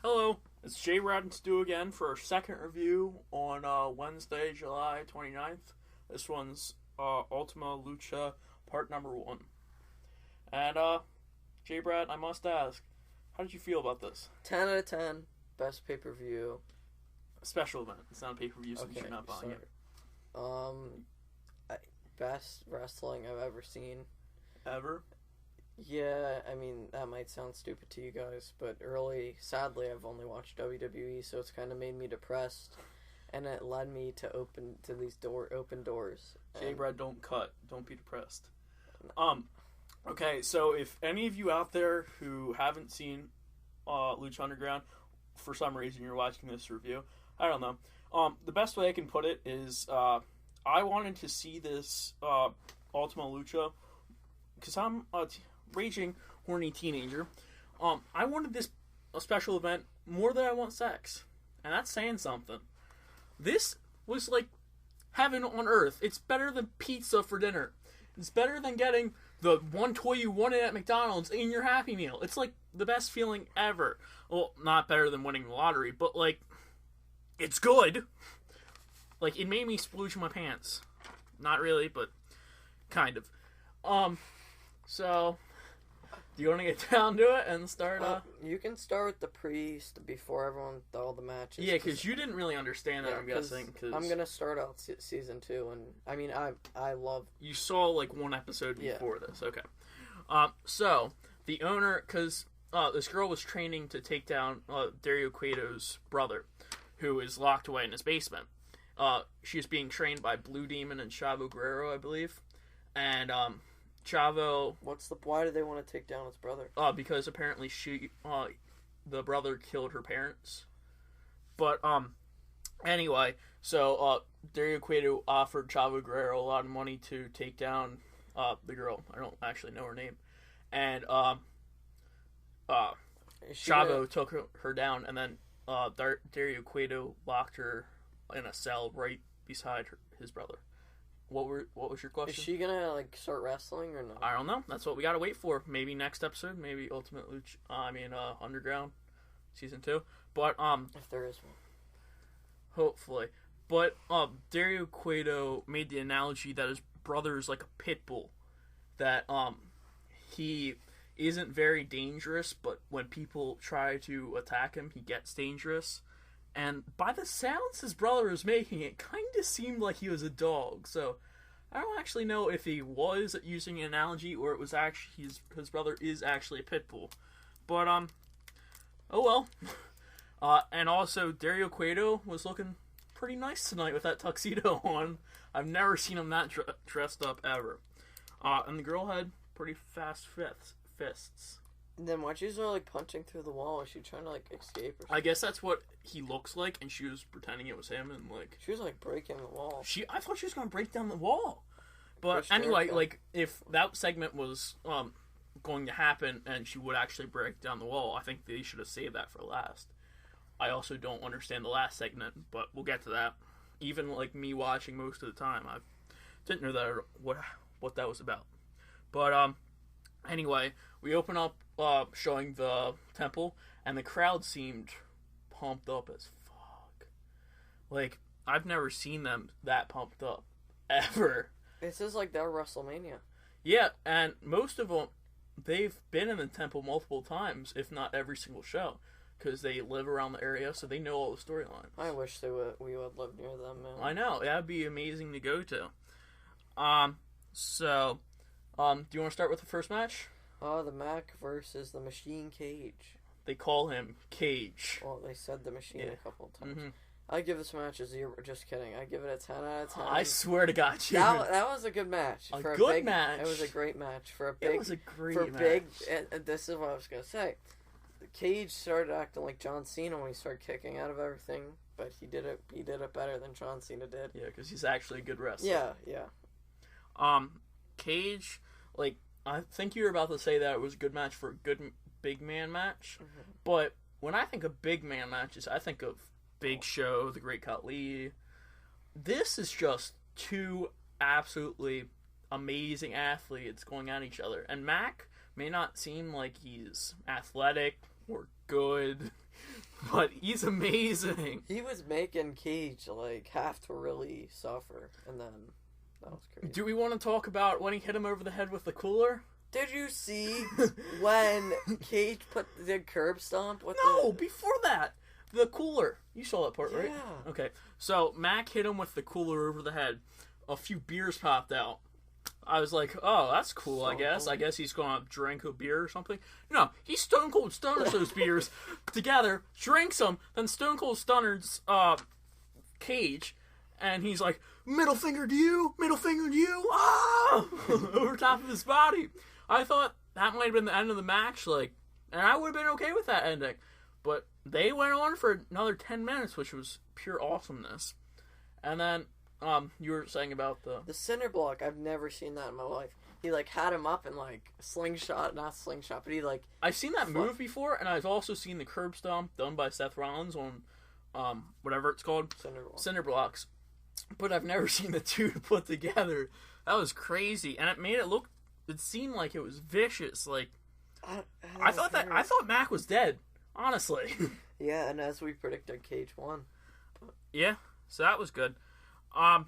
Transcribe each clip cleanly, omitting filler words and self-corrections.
Hello, it's Jbrad Stew again for our second review on Wednesday, July 29th. This one's Ultima Lucha part number 1. And, Jbrad, I must ask, how did you feel about this? 10 out of 10. Best pay-per-view. A special event. It's not a pay-per-view, so you're not buying it. Best wrestling I've ever seen. Ever? Yeah, I mean, that might sound stupid to you guys, but sadly, I've only watched WWE, so it's kind of made me depressed, and it led me to open doors. Jbrad, don't cut. Don't be depressed. Okay, so if any of you out there who haven't seen Lucha Underground, for some reason you're watching this review, I don't know. The best way I can put it is, I wanted to see this Ultima Lucha, because I'm a raging, horny teenager. I wanted this a special event more than I want sex. And that's saying something. This was like heaven on earth. It's better than pizza for dinner. It's better than getting the one toy you wanted at McDonald's in your Happy Meal. It's like the best feeling ever. Well, not better than winning the lottery, but like, it's good. Like, it made me splooge my pants. Not really, but kind of. So, do you want to get down to it and start? You can start with the priest before all the matches. Yeah, because you didn't really understand that. I'm guessing. Cause I'm gonna start out season 2, and I mean, I love. You saw like one episode before this, okay? So the owner, because this girl was training to take down Dario Cueto's brother, who is locked away in his basement. She is being trained by Blue Demon and Chavo Guerrero, I believe, and Chavo. Why do they want to take down his brother? Because apparently the brother killed her parents. But anyway, so Dario Cueto offered Chavo Guerrero a lot of money to take down the girl. I don't actually know her name, and Chavo took her down, and then Dario Cueto locked her in a cell right beside his brother. What was your question? Is she gonna start wrestling or not? I don't know. That's what we gotta wait for. Maybe next episode. Maybe Ultimate Lucha. Underground, season 2. But if there is one, hopefully. But Dario Cueto made the analogy that his brother is like a pit bull. That he isn't very dangerous, but when people try to attack him, he gets dangerous. And by the sounds his brother was making, it kind of seemed like he was a dog. So I don't actually know if he was using an analogy or it was actually his brother is actually a pit bull. But oh well. And also Dario Cueto was looking pretty nice tonight with that tuxedo on. I've never seen him that dressed up ever. And the girl had pretty fast fists. And then why she's punching through the wall? Is she trying to escape or something? I guess that's what he looks like, and she was pretending it was him, and she was breaking the wall. I thought she was gonna break down the wall. But anyway, if that segment was going to happen and she would actually break down the wall, I think they should have saved that for last. I also don't understand the last segment, but we'll get to that. Even me watching most of the time, I didn't know that what that was about. But anyway, we open up showing the temple, and the crowd seemed pumped up as fuck. I've never seen them that pumped up ever. This is their WrestleMania. Yeah, and most of them, they've been in the temple multiple times, if not every single show, because they live around the area, so they know all the storylines. I wish we would live near them, man. I know, that'd be amazing to go to. Do you want to start with the first match? The Mac versus the Machine Cage. They call him Cage. Well, they said the Machine a couple of times. Mm-hmm. I give this match a 0. Just kidding. I give it a 10 out of 10. I swear to God, that was a good match. Match. It was a great match It was a great match. And this is what I was gonna say. The Cage started acting like John Cena when he started kicking out of everything, but he did it better than John Cena did. Yeah, because he's actually a good wrestler. Yeah. Cage, I think you were about to say that it was a good match for a good big man match, but when I think of big man matches, I think of Big Show, The Great Khali. This is just two absolutely amazing athletes going at each other, and Mac may not seem like he's athletic or good but he's amazing. He was making Cage like have to really suffer, and then that was crazy. Do we want to talk about when he hit him over the head with the cooler? Did you see when Cage put the curb stomp? Before that, the cooler. You saw that part, right? Yeah. Okay, so Mac hit him with the cooler over the head. A few beers popped out. I was like, oh, that's cool, I guess. I guess he's going to drink a beer or something. No, he Stone Cold Stunners those beers together, drinks them, then Stone Cold Stunners Cage, and he's like, middle finger to you, ah! Over top of his body. I thought that might have been the end of the match, like, and I would have been okay with that ending. But they went on for another 10 minutes, which was pure awesomeness. And then, you were saying about the cinder block. I've never seen that in my life. He like had him up and like not slingshot, but he like. I've seen that move before, and I've also seen the curb stomp done by Seth Rollins on, whatever it's called, cinder blocks. But I've never seen the two put together. That was crazy, and it made it look. It seemed like it was vicious. Like I thought Mac was dead. Honestly. Yeah, and as we predicted, Cage won. Yeah, so that was good. And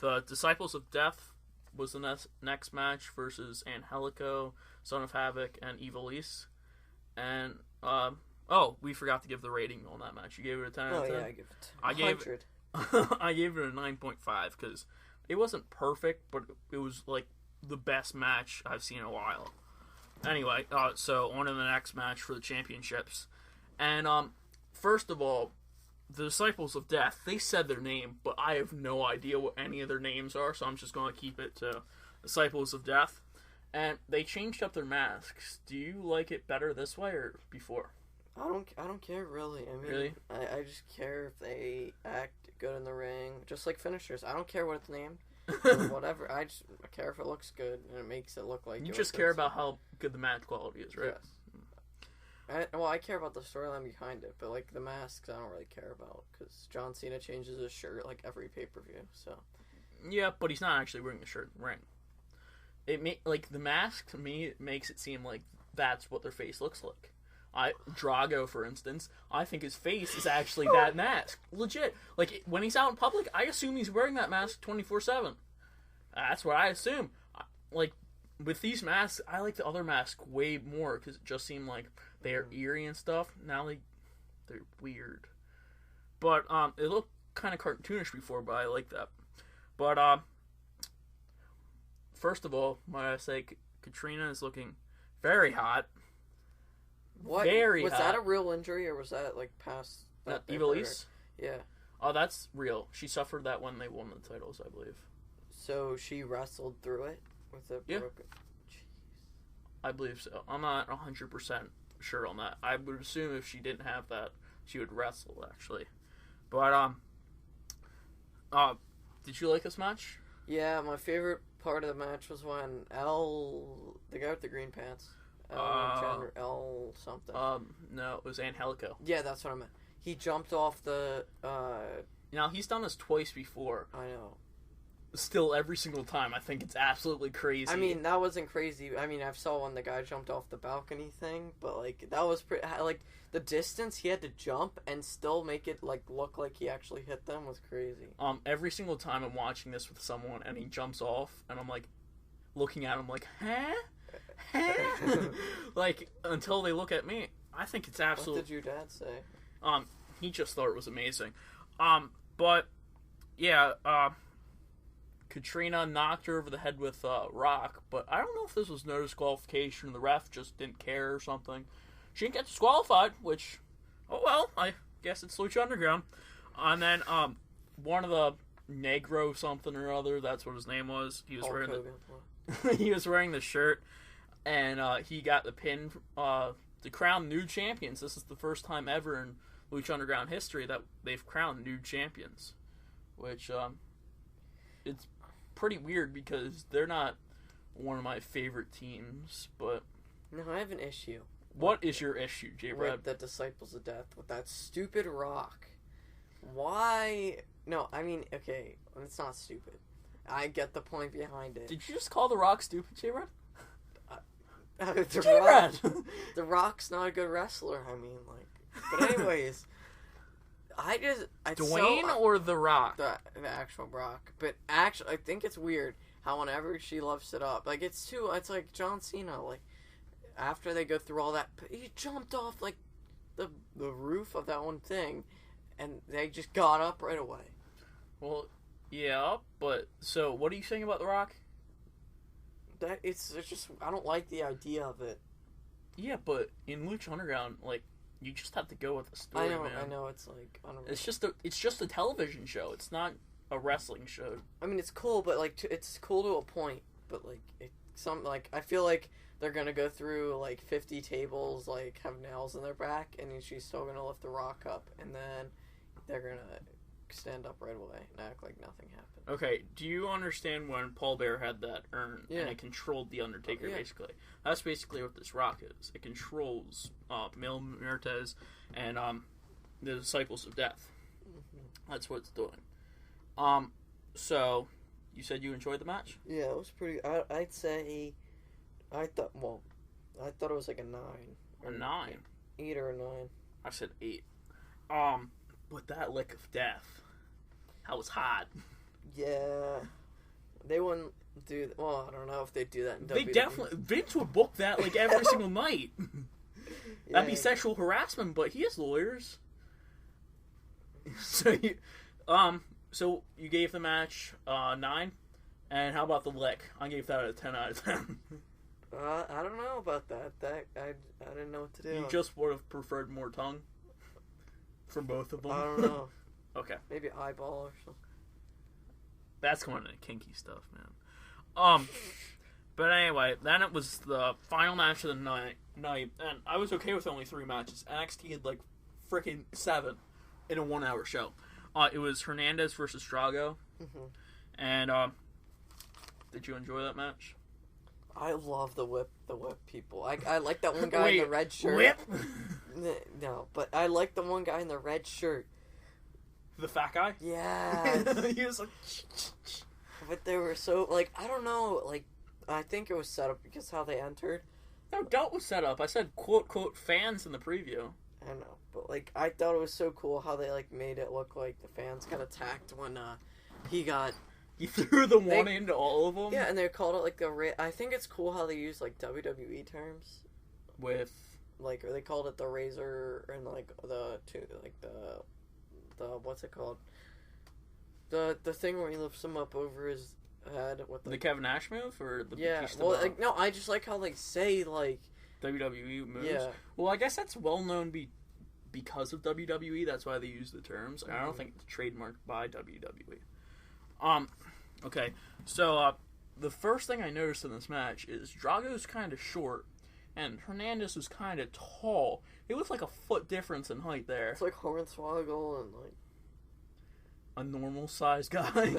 the Disciples of Death was the next match versus Angelico, Son of Havoc, and Ivelisse. And, we forgot to give the rating on that match. You gave it a 10 out of 10? Oh, yeah, I gave it 100. I gave it a 9.5, because it wasn't perfect, but it was, like, the best match I've seen in a while. Anyway, so on to the next match for the championships. And, first of all, the Disciples of Death, they said their name, but I have no idea what any of their names are, so I'm just going to keep it to Disciples of Death. And they changed up their masks. Do you like it better this way or before? I don't care, really. I mean, really? I just care if they act good in the ring, just like finishers. I don't care what it's named. Or whatever. I care if it looks good and it makes it look like you just care about how good the match quality is, right? Yes. I care about the storyline behind it, but like the masks, I don't really care about because John Cena changes his shirt like every pay-per-view. So yeah, but he's not actually wearing the shirt in the ring. Like the mask to me it makes it seem like that's what their face looks like. Drago, for instance, I think his face is actually that mask. Legit. Like, when he's out in public, I assume he's wearing that mask 24/7. That's what I assume. Like, with these masks, I like the other mask way more, because it just seemed like they're eerie and stuff. Now they're weird. But, it looked kind of cartoonish before, but I like that. But, first of all, might I say, Katrina is looking very hot. What very was hot. That a real injury or was that like past? Ivelisse? Yeah. Oh, that's real. She suffered that when they won the titles, I believe. So she wrestled through it with a broken. Jeez. I believe so. I'm not 100% sure on that. I would assume if she didn't have that, she would wrestle actually. But did you like this match? Yeah, my favorite part of the match was when the guy with the green pants. L something. No, it was Angelico. Yeah, that's what I meant. He jumped off the. Now he's done this twice before. I know. Still, every single time, I think it's absolutely crazy. I mean, that wasn't crazy. I mean, I saw when the guy jumped off the balcony thing, but like that was pretty. Like the distance he had to jump and still make it like look like he actually hit them was crazy. Every single time I'm watching this with someone and he jumps off, and I'm like looking at him like, huh? Like until they look at me, I think it's absolutely. What did your dad say? He just thought it was amazing. But yeah, Katrina knocked her over the head with rock, but I don't know if this was no disqualification. The ref just didn't care or something. She didn't get disqualified, which, oh well, I guess it's Lucha Underground. And then one of the Negro something or other, that's what his name was. He was wearing he was wearing the shirt. And he got the pin to crown new champions. This is the first time ever in Lucha Underground history that they've crowned new champions. Which, it's pretty weird because they're not one of my favorite teams, but... No, I have an issue. What is your issue, Jbrad? With the Disciples of Death, with that stupid rock. Why... No, I mean, okay, it's not stupid. I get the point behind it. Did you just call the rock stupid, Jbrad? Jbrad! The Rock's not a good wrestler. I mean, like, but anyways, Dwayne or The Rock? The actual Rock, but actually, I think it's weird how whenever she lifts it up, like it's like John Cena, like after they go through all that, he jumped off like the roof of that one thing, and they just got up right away. Well, yeah, but so what are you saying about The Rock? That it's just I don't like the idea of it. Yeah, but in Lucha Underground, like you just have to go with the story. I know. It's like I don't know. It's just a television show. It's not a wrestling show. I mean, it's cool, but like it's cool to a point. But like I feel like they're gonna go through like 50 tables, like have nails in their back, and she's still gonna lift the Rock up, and then they're gonna stand up right away and act like nothing happened. Okay, do you understand when Paul Bearer had that urn and it controlled the Undertaker? Basically, that's basically what this Rock is. It controls Mil Muertes and the Disciples of Death. Mm-hmm. That's what it's doing. So you said you enjoyed the match? Yeah, it was pretty. I'd say, I thought it was like a 9. A 9? 8 or a 9. I said 8. With that lick of death, that was hot. Yeah, they wouldn't do. Well, I don't know if they'd do that in They WWE. definitely Vince would book that like every single night. That'd be sexual harassment, but he has lawyers. So you gave the match 9, and how about the lick? I gave that a 10 out of 10. I don't know about that. I didn't know what to do. You just would have preferred more tongue from both of them. I don't know. Okay. Maybe eyeball or something. That's going into kinky stuff, man. But anyway, then it was the final match of the night, and I was okay with only 3 matches. NXT had like freaking 7 in a 1-hour show. It was Hernandez versus Drago, and did you enjoy that match? I love the whip people. I like that one guy in the red shirt. Whip? No, but I like the one guy in the red shirt. The fat guy? Yeah. He was like... But they were so, like, I don't know, like, I think it was set up because how they entered. No doubt was set up. I said, quote, fans in the preview. I know, but, like, I thought it was so cool how they, like, made it look like the fans got attacked when, he got... He threw the one into all of them? Yeah, and they called it, like, I think it's cool how they use, like, WWE terms. With... Like, or they called it the razor, and, like, the what's it called? The thing where he lifts him up over his head. What the Kevin Nash move? Or the Batista well, like, no, I just like how they say, like... WWE moves? Yeah. Well, I guess that's well known because of WWE. That's why they use the terms. I don't think it's trademarked by WWE. Okay, so the first thing I noticed in this match is Drago's kind of short, and Hernandez was kind of tall. It was like a foot difference in height there. It's like Hornswoggle and like a normal sized guy.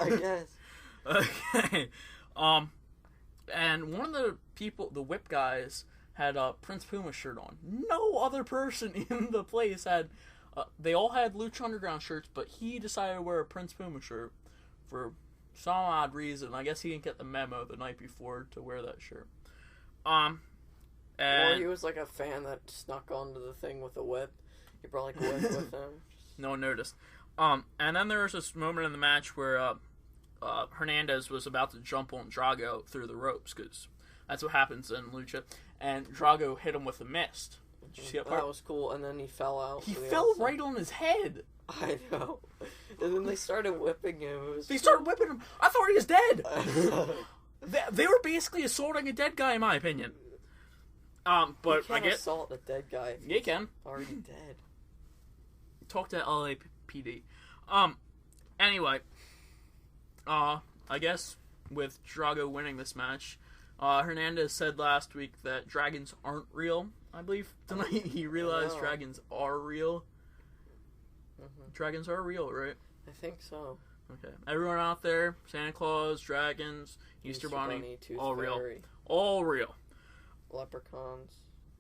I guess. Okay. And one of the people, the whip guys, had a Prince Puma shirt on. No other person in the place had. They all had Lucha Underground shirts, but he decided to wear a Prince Puma shirt for some odd reason. I guess he didn't get the memo the night before to wear that shirt. Or he was like a fan that snuck onto the thing with a whip. He brought like a whip with him. No one noticed. And then there was this moment in the match where Hernandez was about to jump on Drago through the ropes, because that's what happens in Lucha. And Drago hit him with a mist. Did you see that part? That was cool, and then he fell out. He fell right on his head. I know. And then they started whipping him. They started whipping him. I thought he was dead. They were basically assaulting a dead guy, in my opinion. But you can't assault a dead guy. Yeah, you can. Already dead. Talk to LAPD. Anyway, I guess with Drago winning this match, Hernandez said last week that dragons aren't real. I believe tonight he realized dragons are real. Mm-hmm. Dragons are real, right? I think so. Okay. Everyone out there, Santa Claus, dragons, Easter Bunny all real. Fairy. All real. Leprechauns.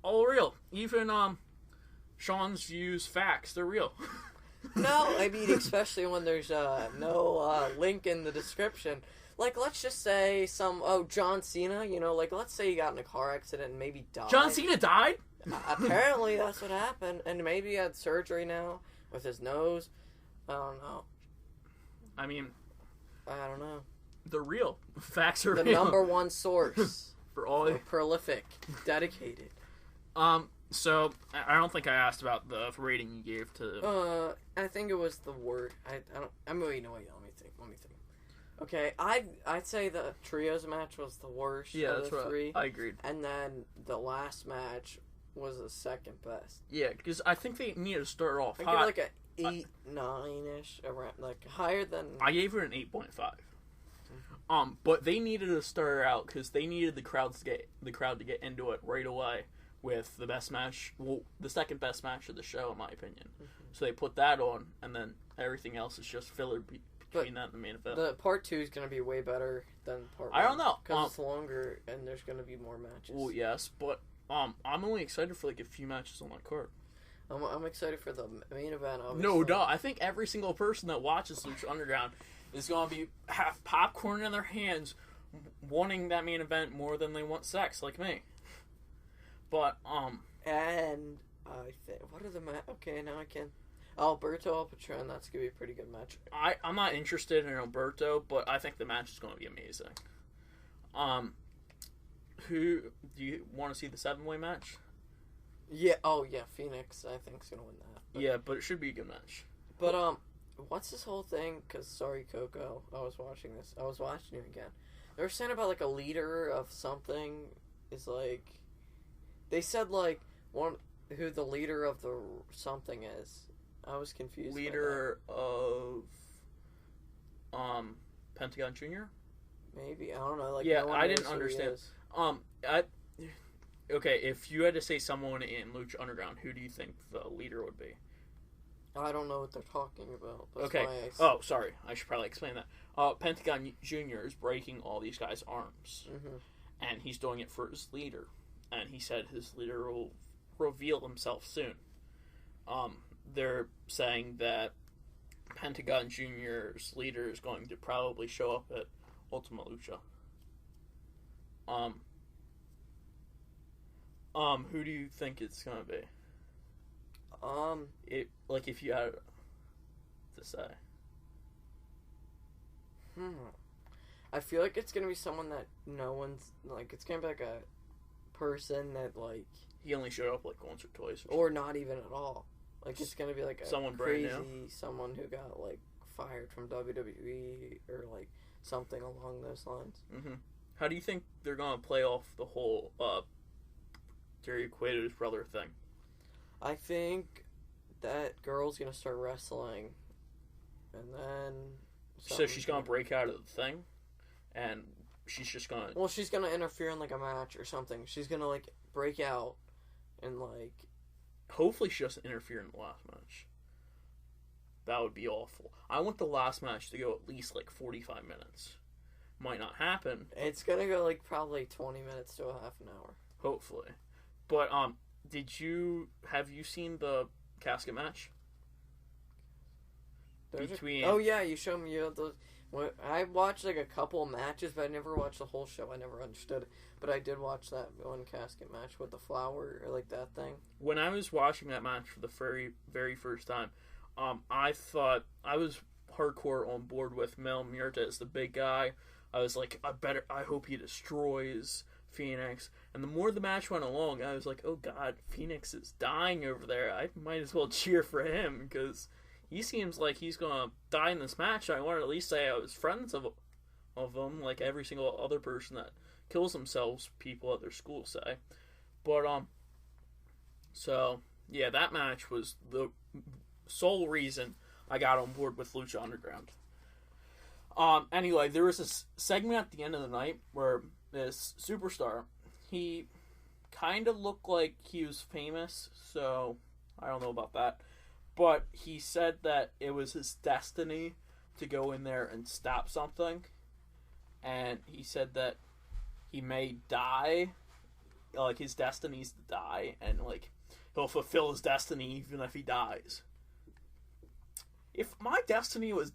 All real. Even Sean's views, facts, they're real. No, I mean, especially when there's no link in the description. like, let's just say John Cena, like, let's say he got in a car accident and maybe died. John Cena died? Apparently, that's what happened. And maybe he had surgery now with his nose. I don't know. I mean... I don't know. They're real. Facts are the real. number one source. For all... prolific. Dedicated. So, I don't think I asked about the rating you gave to... I think it was the word. Wait, no, wait, let me think. Okay, I'd say the trios match was the worst of the three. I agreed. And then the last match was the second best. Yeah, because I think they need to start off I hot. give like a 8, 9-ish, around, like higher than... I gave it an 8.5. But they needed to start out because they needed the crowd to get into it right away with the best match, the second best match of the show, in my opinion. Mm-hmm. So they put that on, and then everything else is just filler between that and the main event. The part 2 is going to be way better than part 1. I don't know. Because it's longer, and there's going to be more matches. Well, yes, but I'm only excited for like a few matches on that card. I'm excited for the main event, obviously. No doubt. I think every single person that watches Lucha Underground is going to have popcorn in their hands wanting that main event more than they want sex, like me. But, And, I think... What are the Okay, now I can... Alberto El Patron, that's going to be a pretty good match. I'm not interested in Alberto, but I think the match is going to be amazing. Who... Do you want to see the 7-way match? Yeah, Phoenix, I think, is going to win that. But, but it should be a good match. But, what's this whole thing? Because, sorry, Coco, I was watching it again. They were saying about, like, a leader of something is, like... They said, like, who the leader of the something is. I was confused. Leader of... Pentagon Jr.? Maybe. I don't know. Like, yeah, no one I didn't knows who understand. Okay, if you had to say someone in Lucha Underground, who do you think the leader would be? I don't know what they're talking about. Okay. Oh, sorry. I should probably explain that. Pentagon Jr. is breaking all these guys' arms. Mm-hmm. And he's doing it for his leader. And he said his leader will reveal himself soon. They're saying that Pentagon Jr.'s leader is going to probably show up at Ultima Lucha. Who do you think it's gonna be? If you had to say. I feel like it's gonna be someone that no one's, like, it's gonna be like a person that, like... He only showed up, like, once or twice. Or not even at all. Like, it's gonna be, like, someone crazy, brand new. someone who got, like, fired from WWE, or, like, something along those lines. Mm-hmm. How do you think they're gonna play off the whole, Terry Cueto's brother thing? I think that girl's gonna start wrestling, and then... So she's gonna break out of the thing, and she's just gonna... Well, she's gonna interfere in, like, a match or something. She's gonna, like, break out, and, like... Hopefully she doesn't interfere in the last match. That would be awful. I want the last match to go at least, like, 45 minutes. Might not happen. It's gonna go, like, probably 20 minutes to a half an hour. Hopefully. But, have you seen the casket match? Oh, yeah, you showed me those... I watched, like, a couple matches, but I never watched the whole show. I never understood it. But I did watch that one casket match with the flower, or, like, that thing. When I was watching that match for the very, very first time, I thought... I was hardcore on board with Mel Muerta as the big guy. I was like, I hope he destroys Phoenix. And the more the match went along, I was like, oh god, Phoenix is dying over there. I might as well cheer for him, because he seems like he's gonna die in this match. I want to at least say I was friends of him, like every single other person that kills themselves, people at their school say. But, so, yeah, that match was the sole reason I got on board with Lucha Underground. Anyway, there was this segment at the end of the night where this superstar, he kind of looked like he was famous, so I don't know about that. But he said that it was his destiny to go in there and stop something. And he said that he may die, like his destiny's to die, and like he'll fulfill his destiny even if he dies. If my destiny was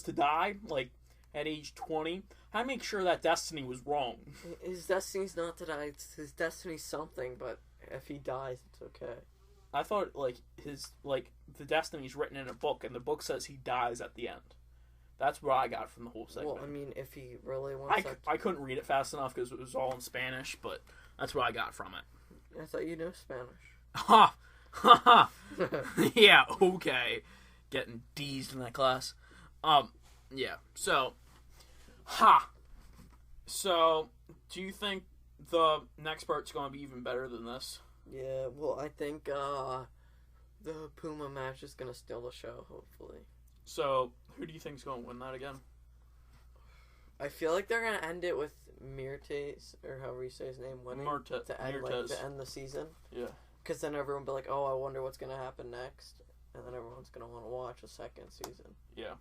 to die, like, at age 20, I make sure that destiny was wrong. His destiny's not to die. His destiny's something, but if he dies, it's okay. I thought, like, the destiny's written in a book, and the book says he dies at the end. That's what I got from the whole segment. Well, I mean, if he really wants I couldn't read it fast enough because it was all in Spanish, but that's what I got from it. I thought you knew Spanish. Ha! Ha ha! Yeah, okay. Getting D's in that class. Yeah, so... Ha! So, do you think the next part's going to be even better than this? Yeah, well, I think, the Puma match is going to steal the show, hopefully. So, who do you think's going to win that again? I feel like they're going to end it with Mirtes, or however you say his name, winning. To end the season. Yeah. Because then everyone will be like, oh, I wonder what's going to happen next. And then everyone's going to want to watch a second season. Yeah.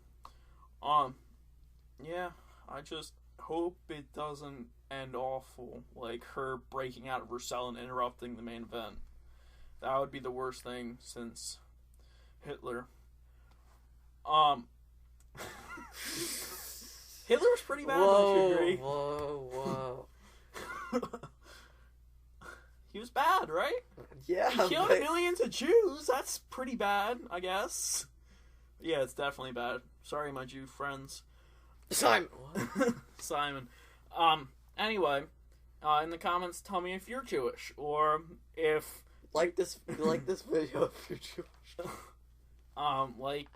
Yeah, I just hope it doesn't end awful. Like her breaking out of her cell and interrupting the main event. That would be the worst thing since Hitler. Hitler was pretty bad, don't you agree? Whoa. He was bad, right? Yeah. He killed millions of Jews. That's pretty bad, I guess. Yeah, it's definitely bad. Sorry, my Jew friends. Simon. What? Simon. Anyway, in the comments, tell me if you're Jewish or if like this video if you're Jewish. Like,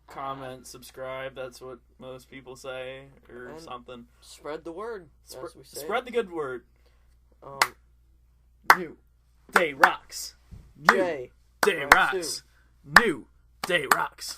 comment, subscribe. That's what most people say, or and something. Spread the word. Spread the good word. New Day rocks. New Day rocks. New Day rocks.